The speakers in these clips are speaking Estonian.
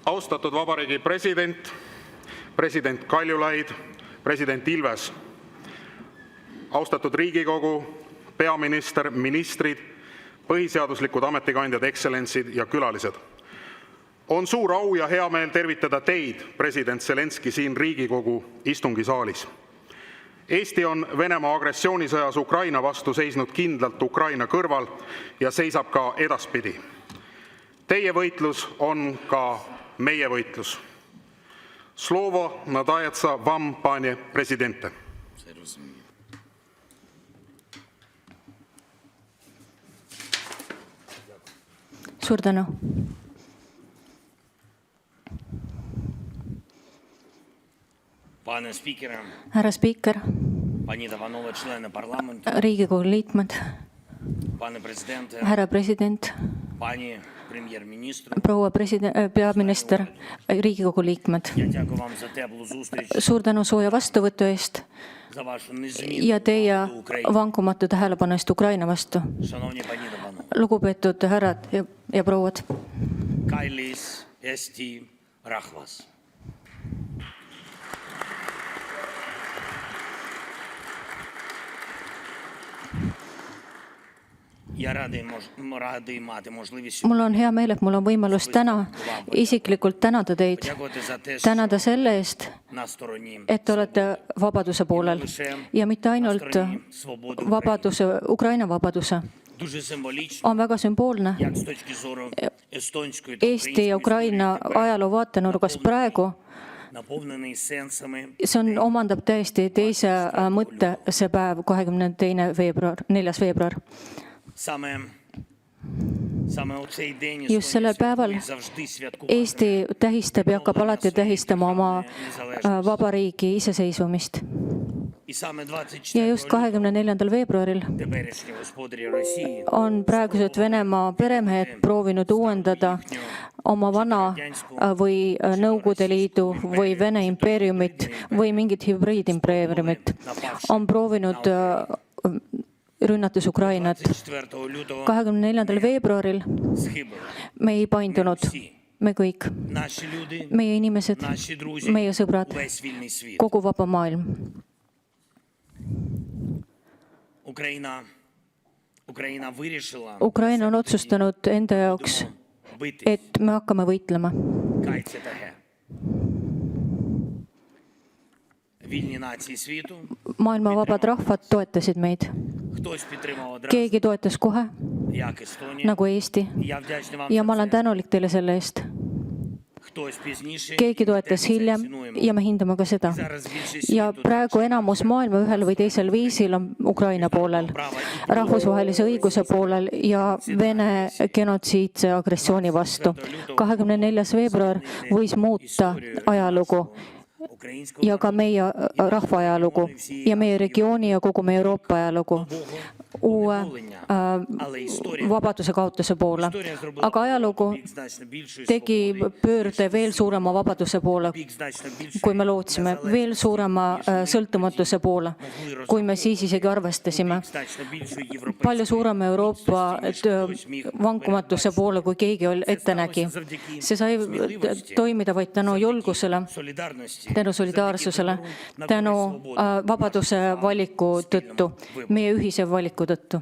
Austatud Vabariigi President, president Kaljulaid, president Ilves, austatud Riigikogu, peaminister, ministrid, põhiseaduslikud ametikandjad, ekstsellentsid ja külalised. On suur au ja hea meel tervitada teid, president Zelenskõi, siin Riigikogu istungisaalis. Eesti on Venemaa agressioonisõjas Ukraina vastu seisnud kindlalt Ukraina kõrval ja seisab ka edaspidi. Teie võitlus on ka meie võitlus. Slovo nadajatsa vam, panie presidente. Suur tänu. Härra spiiker, Riigikogu liikmed, härra president, proua peaminister, Riigikogu liikmed. Suur tänu sooja vastuvõtu eest ja teie vankumatu tähelepanu eest Ukraina vastu. Lugupeetud härrad ja prouad. Kallis Eesti rahvas. Mul on hea meel, et mul on võimalus täna isiklikult tänada teid, tänada selle eest, et olete vabaduse poolel ja mitte ainult vabaduse, Ukraina vabaduse. On väga sümboolne Eesti ja Ukraina ajaloo vaatenurgast praegu. See omandab täiesti teise mõtte see päev, 22. veebruar, 4. veebruar. Just sellel päeval Eesti tähistab ja hakkab alati tähistama oma vabariigi iseseisvumist. Ja just 24. veebruaril on praegused Venemaa peremehed proovinud uuendada oma vana või Nõukogude Liidu või Vene impeeriumit või mingit hübriidimpeeriumit. On proovinud rünnates Ukrainat. 24. veebruaril me ei paindunud, me kõik, meie inimesed, meie sõbrad, kogu vaba maailm. Ukraina on otsustanud enda jaoks, et me hakkame võitlema. Maailma vabad rahvad toetasid meid. Keegi toetas kohe, nagu Eesti, ja ma olen tänulik teile selle eest. Keegi toetas hiljem ja me hindame ka seda. Ja praegu enamus maailma ühel või teisel viisil on Ukraina poolel, rahvusvahelise õiguse poolel ja Vene genotsiidse agressiooni vastu. 24. veebruar võis muuta ajalugu ja ka meie rahva ajalugu ja meie regiooni ja kogu meie Euroopa ajalugu uue vabaduse kaotuse poole. Aga ajalugu tegi pöörde veel suurema vabaduse poole, kui me lootsime, veel suurema sõltumatuse poole, kui me siis isegi arvestasime. Palju suurema Euroopa vankumatuse poole, kui keegi ette nägi. See sai toimida vaid tänu julgusele, tänu solidaarsusele, tänu vabaduse valiku tõttu, meie ühise valiku tõttu.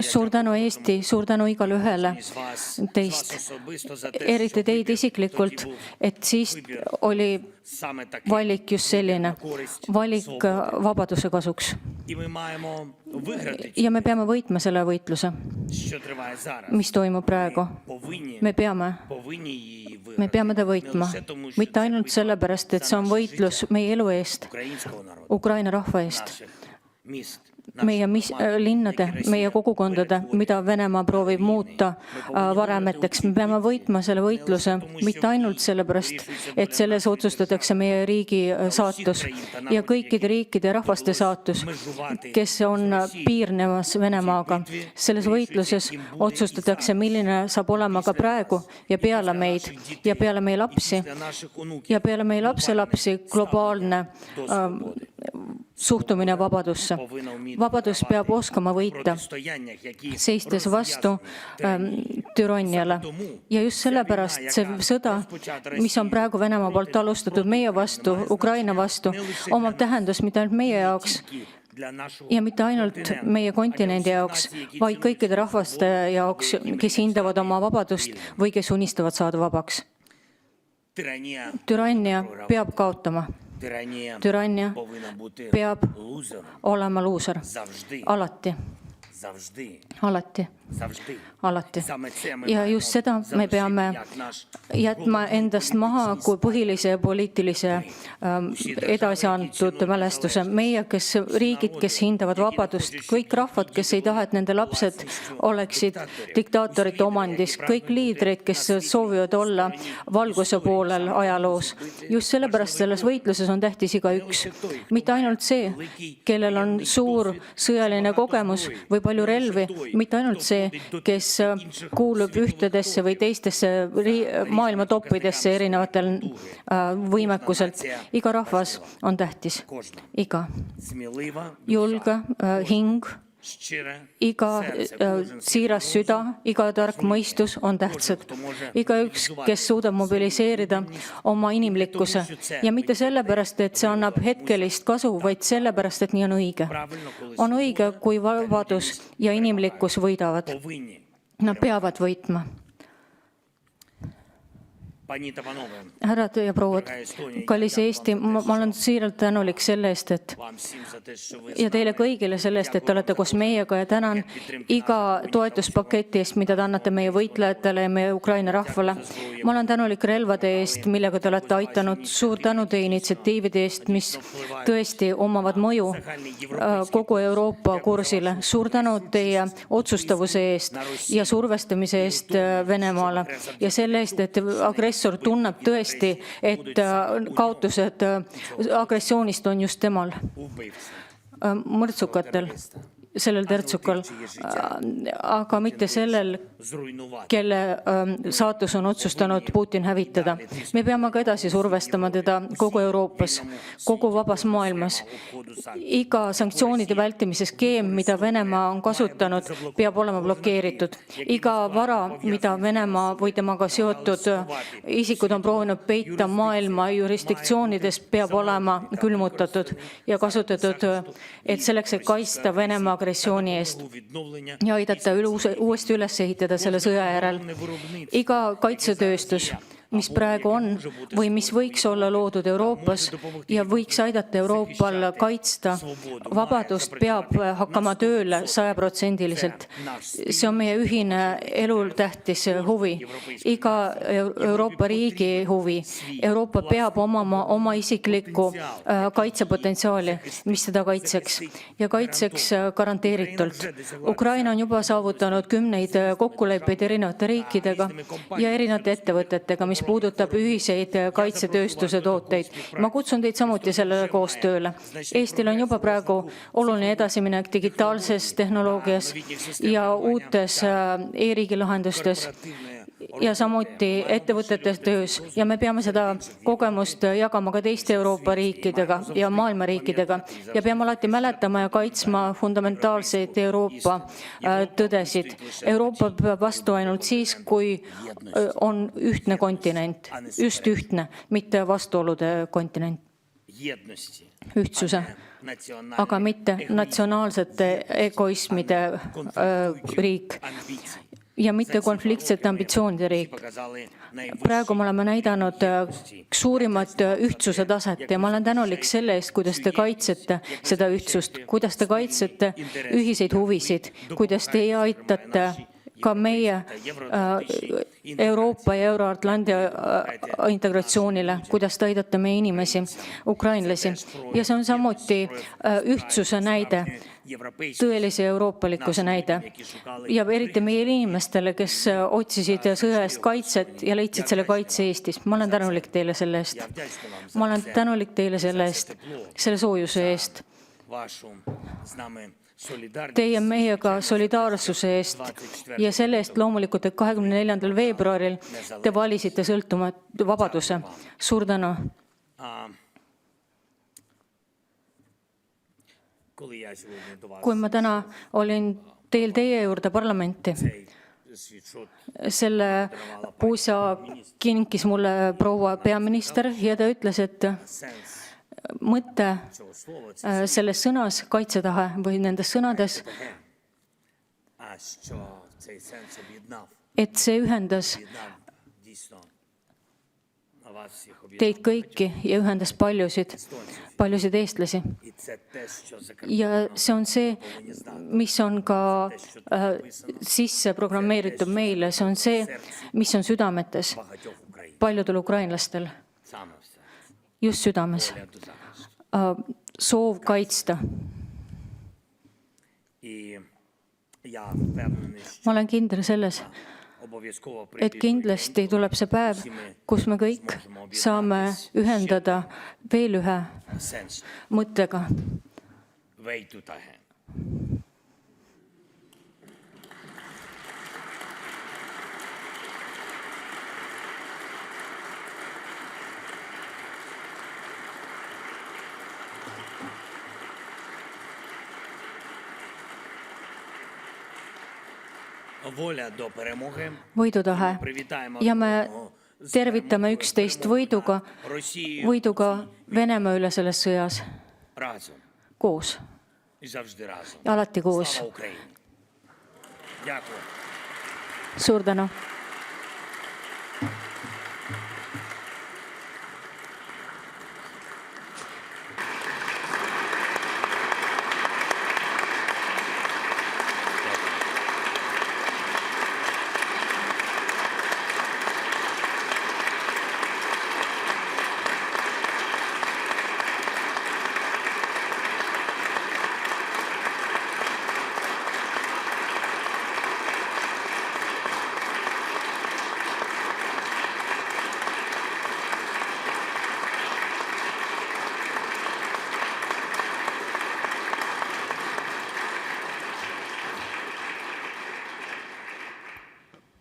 Suur tänu Eesti, suur tänu igale ühele teist, eriti teid isiklikult, et siis oli valik just selline, valik vabaduse kasuks. Ja me peame võitma selle võitluse, mis toimub praegu. Me peame ta võitma, mitte ainult sellepärast, et see on võitlus meie elu eest, Ukraina rahva eest, meie linnade, meie kogukondade, mida Venemaa proovib muuta varemeteks. Me peame võitma selle võitluse, mitte ainult sellepärast, et selles otsustatakse meie riigi saatus ja kõikide riikide ja rahvaste saatus, kes on piirnemas Venemaaga. Selles võitluses otsustatakse, milline saab olema ka praegu ja peale meid ja peale meie lapsi ja peale meie lapselapsi globaalne suhtumine vabadusse. Vabadus peab oskama võita, seistes vastu türanniale. Ja just sellepärast see sõda, mis on praegu Venemaa poolt alustatud meie vastu, Ukraina vastu, omab tähendust mitte ainult meie jaoks ja mitte ainult meie kontinendi jaoks, vaid kõikide rahvaste jaoks, kes hindavad oma vabadust või kes unistavad saada vabaks. Türannia peab kaotama. Türannia peab olema luuser. Alati. Alati. Alati. Ja just seda me peame jätma endast maha kui põhilise poliitilise edasi antud mälestuse. Meie, kes riigid, kes hindavad vabadust, kõik rahvad, kes ei taha, et nende lapsed oleksid diktaatorite omandis, kõik liidrid, kes soovivad olla valguse poolel ajaloos. Just sellepärast selles võitluses on tähtis igaüks. Mitte ainult see, kellel on suur sõjaline kogemus või palju relvi, mitte ainult see, kes kuulub ühtedesse või teistesse maailma toppidesse erinevatel võimekuselt. Iga rahvas on tähtis. Iga. Julge hing, iga siiras süda, iga tark mõistus on tähtsad. Igaüks, kes suudab mobiliseerida oma inimlikkuse ja mitte sellepärast, et see annab hetkelist kasu, vaid sellepärast, et nii on õige. On õige, kui vabadus ja inimlikkus võidavad. Nad peavad võitma. Härrad ja prouad, kallis Eesti, ma olen siiralt tänulik selle eest, et ja teile kõigile selle eest, et te olete koos meiega ja tänan iga toetuspaketi eest, mida te annate meie võitlejatele ja meie Ukraina rahvale. Ma olen tänulik relvade eest, millega te olete aitanud. Suur tänu teie initsiatiivide eest, mis tõesti omavad mõju kogu Euroopa kursile. Suur tänu teie otsustavuse eest ja survestamise eest Venemaale ja selle eest, et agressor tunneb tõesti, et kaotused agressioonist on just temal, mõrtsukatel, sellel tertsukal, aga mitte sellel, kelle saatus on otsustanud Putin hävitada. Me peame ka edasi survestama teda kogu Euroopas, kogu vabas maailmas. Iga sanktsioonide vältimise skeem, mida Venemaa on kasutanud, peab olema blokeeritud. Iga vara, mida Venemaa või temaga seotud isikud on proovinud peita maailma jurisdiktsioonides, peab olema külmutatud ja kasutatud, et selleks, et kaitsta Venemaa agressiooni eest ja aidata uuesti üles ehitada selle sõja järel. Iga kaitsetööstus, mis praegu on või mis võiks olla loodud Euroopas ja võiks aidata Euroopal kaitsta vabadust, peab hakkama tööle 100%. See on meie ühine elutähtis huvi, iga Euroopa riigi huvi. Euroopa peab omama oma isiklikku kaitsepotentsiaali, mis seda kaitseks ja kaitseks garanteeritult. Ukraina on juba saavutanud 10 kokkuleppeid erinevate riikidega ja erinevate ettevõtetega, mis puudutab ühiseid kaitsetööstuse tooteid. Ma kutsun teid samuti sellele koostööle. Eestil on juba praegu oluline edasiminek digitaalses tehnoloogias ja uutes e-riigi lahendustes ja samuti ettevõtete töös. Ja me peame seda kogemust jagama ka teiste Euroopa riikidega ja maailma riikidega. Ja peame alati mäletama ja kaitsma fundamentaalseid Euroopa tõdesid. Euroopa peab vastu ainult siis, kui on ühtne kontinent. Just ühtne, mitte vastuolude kontinent. Ühtsuse, aga mitte natsionaalsete egoismide riik ja mitte konfliktsete ambitsioonide riik. Praegu me oleme näidanud suurimat ühtsuse taset ja ma olen tänulik selle eest, kuidas te kaitsete seda ühtsust, kuidas te kaitsete ühiseid huvisid, kuidas te aitate ka meie Euroopa ja Euro-Atlandi integratsioonile, kuidas te aidate meie inimesi, ukrainlasi. Ja see on samuti ühtsuse näide, tõelise euroopalikkuse näide. Ja eriti meie inimestele, kes otsisid sõja eest kaitset ja leidsid selle kaitse Eestis. Ma olen tänulik teile selle eest. Ma olen tänulik teile selle eest, selle soojuse eest. Teie meiega solidaarsuse eest ja selle eest loomulikult, et 24. veebruaril te valisite sõltumatu vabaduse. Suur tänu. Kui ma täna olin teie juurde parlamenti, Selle puusa kinkis mulle proua peaminister ja ta ütles, et mõte selles sõnas, kaitsetahe või nendes sõnades, et see ühendas teid kõiki ja ühendas paljusid eestlasi. Ja see on see, mis on ka sisse programmeeritud meile, see on see, mis on südametes paljudel ukrainlastel, just südames. Soov kaitsta. Ma olen kindel selles, et kindlasti tuleb see päev, kus me kõik saame ühendada veel ühe mõttega. Võidutahe ja me tervitame üksteist võiduga Venemaa üle selles sõjas koos ja alati koos. Suur tänu.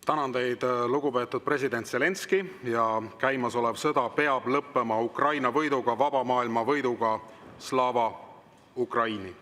Tänan teid, lugupeetud president Zelenskõi, ja käimasolev sõda peab lõppema Ukraina võiduga, vaba maailma võiduga. Slava Ukraini!